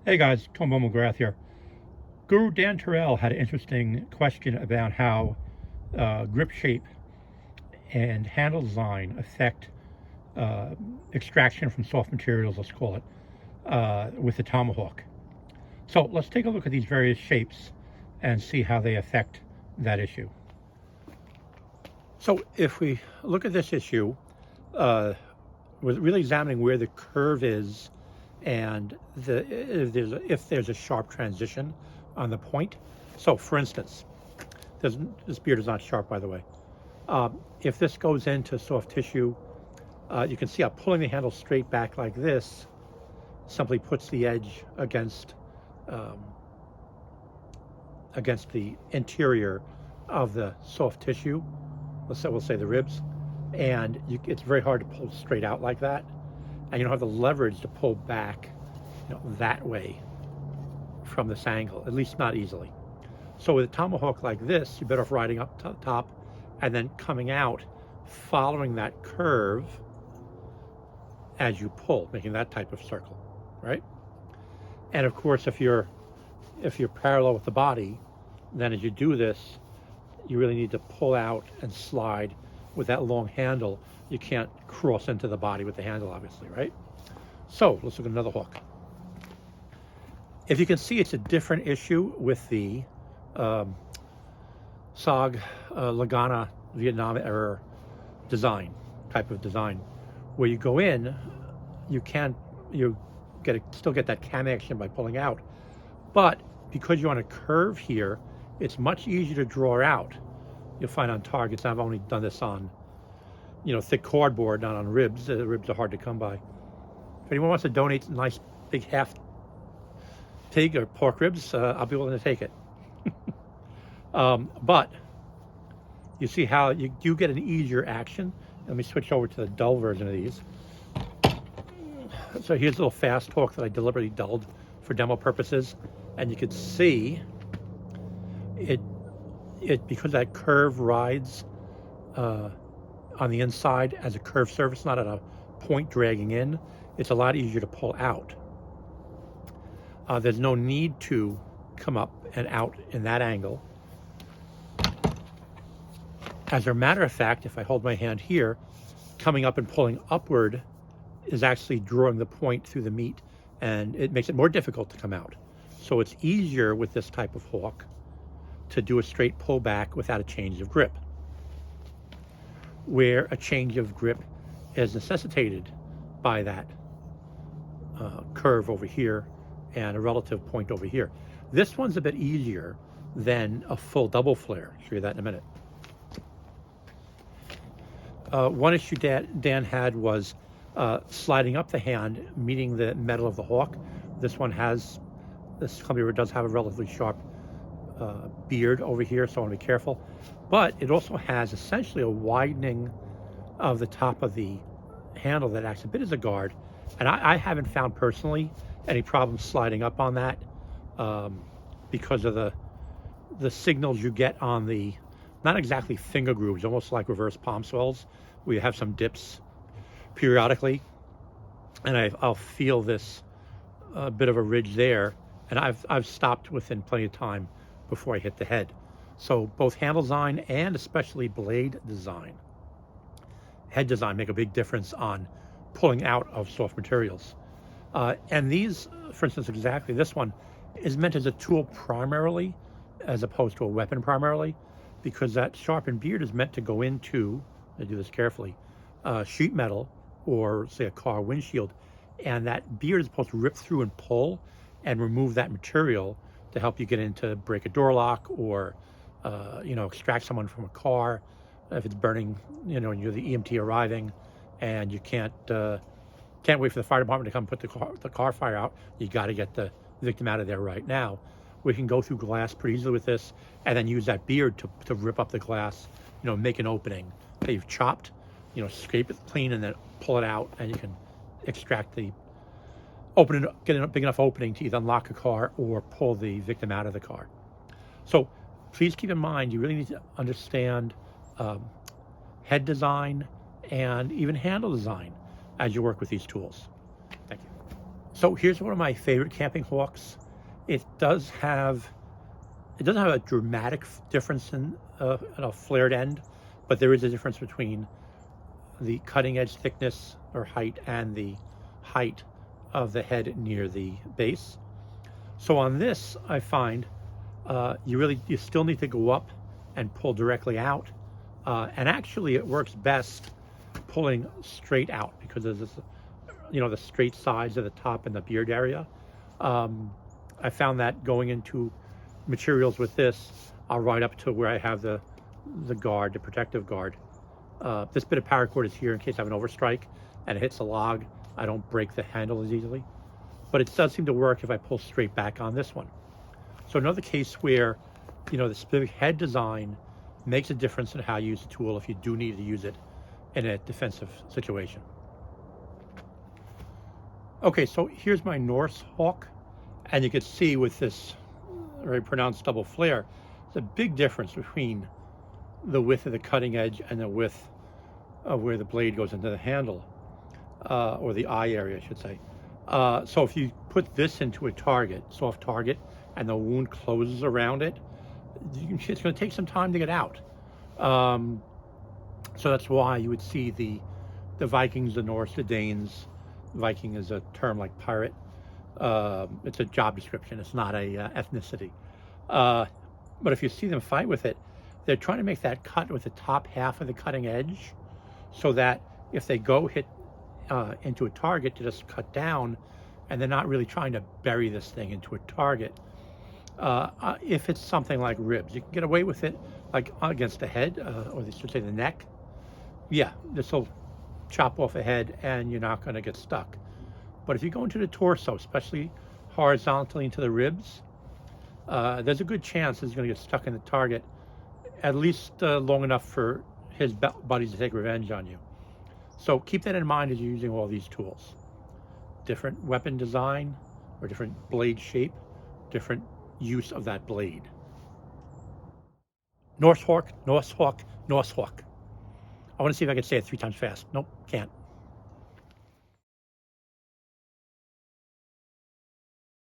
Hey guys, Tom McGrath here. Guru Dan Terrell had an interesting question about how grip shape and handle design affect uh, extraction from soft materials, let's call it, with the Tomahawk. So let's take a look at these various shapes and see how they affect that issue. So if we look at this issue, we're really examining where the curve is and if there's a sharp transition on the point. So for instance, this beard is not sharp, by the way. If this goes into soft tissue, you can see how pulling the handle straight back like this simply puts the edge um, against the interior of the soft tissue. We'll say the ribs, and it's very hard to pull straight out like that, and you don't have the leverage to pull back, that way from this angle, at least not easily. So with a tomahawk like this, you're better off riding up to the top and then coming out, following that curve as you pull, making that type of circle, right? And of course, if you're parallel with the body, then as you do this, you really need to pull out and slide with that long handle. You can't cross into the body with the handle, obviously, right? So let's look at another hawk. If you can see, it's a different issue with the SOG Lagana Vietnam era design, type of design, where you go in, you still get that cam action by pulling out, but because you're on a curve here, it's much easier to draw out. You'll find on targets, I've only done this on, thick cardboard, not on ribs. The ribs are hard to come by. If anyone wants to donate a nice big half pig or pork ribs, I'll be willing to take it. But you see how you do get an easier action. Let me switch over to the dull version of these. So here's a little fast hawk that I deliberately dulled for demo purposes, and you can see it because that curve rides on the inside as a curved surface, not at a point dragging in. It's a lot easier to pull out. There's no need to come up and out in that angle. As a matter of fact, if I hold my hand here, coming up and pulling upward is actually drawing the point through the meat, and it makes it more difficult to come out. So it's easier with this type of hawk to do a straight pullback without a change of grip. Where a change of grip is necessitated by that curve over here and a relative point over here. This one's a bit easier than a full double flare. I'll show you that in a minute. One issue Dan had was sliding up the hand, meeting the metal of the hawk. This cumberer does have a relatively sharp beard over here, so I want to be careful. But it also has essentially a widening of the top of the handle that acts a bit as a guard. And I haven't found personally any problems sliding up on that because of the signals you get on the, not exactly finger grooves, almost like reverse palm swells, where you have some dips periodically. And I'll feel this bit of a ridge there. And I've stopped within plenty of time before I hit the head. So both handle design and especially blade design, head design, make a big difference on pulling out of soft materials. And these, for instance, exactly this one is meant as a tool primarily, as opposed to a weapon primarily, because that sharpened beard is meant to go into, I do this carefully, sheet metal or say a car windshield, and that beard is supposed to rip through and pull and remove that material to help you get in to break a door lock or extract someone from a car if it's burning, and you're the EMT arriving and you can't wait for the fire department to come put the car fire out. You got to get the victim out of there right now. We can go through glass pretty easily with this and then use that beard to rip up the glass, make an opening that you've chopped, scrape it clean and then pull it out, and you can extract get a big enough opening to either unlock a car or pull the victim out of the car. So please keep in mind, you really need to understand head design and even handle design as you work with these tools. Thank you. So here's one of my favorite camping hawks. It doesn't have a dramatic difference in a flared end, but there is a difference between the cutting edge thickness or height and the height of the head near the base. So on this, I find you still need to go up and pull directly out, and actually it works best pulling straight out because there's this, the straight sides of the top and the beard area. I found that going into materials with this, I'll ride up to where I have the guard, the protective guard. This bit of paracord is here in case I have an overstrike and it hits a log. I don't break the handle as easily, but it does seem to work if I pull straight back on this one. So another case where, the specific head design makes a difference in how you use the tool if you do need to use it in a defensive situation. Okay, so here's my Norse hawk, and you can see with this very pronounced double flare, there's a big difference between the width of the cutting edge and the width of where the blade goes into the handle, or the eye area, I should say. So if you put this into a target, soft target, and the wound closes around it, it's going to take some time to get out. So that's why you would see the Vikings, the Norse, the Danes. Viking is a term like pirate. It's a job description. It's not a ethnicity. But if you see them fight with it, they're trying to make that cut with the top half of the cutting edge, so that if they go hit into a target, to just cut down, and they're not really trying to bury this thing into a target. If it's something like ribs, you can get away with it, like against the head, or they should say the neck. Yeah, this will chop off a head and you're not going to get stuck. But if you go into the torso, especially horizontally into the ribs, there's a good chance it's going to get stuck in the target, at least long enough for his buddies to take revenge on you. So keep that in mind as you're using all these tools. Different weapon design or different blade shape, different use of that blade. Norse hawk, Norse hawk, Norse hawk. I want to see if I can say it 3 times fast. Nope, can't.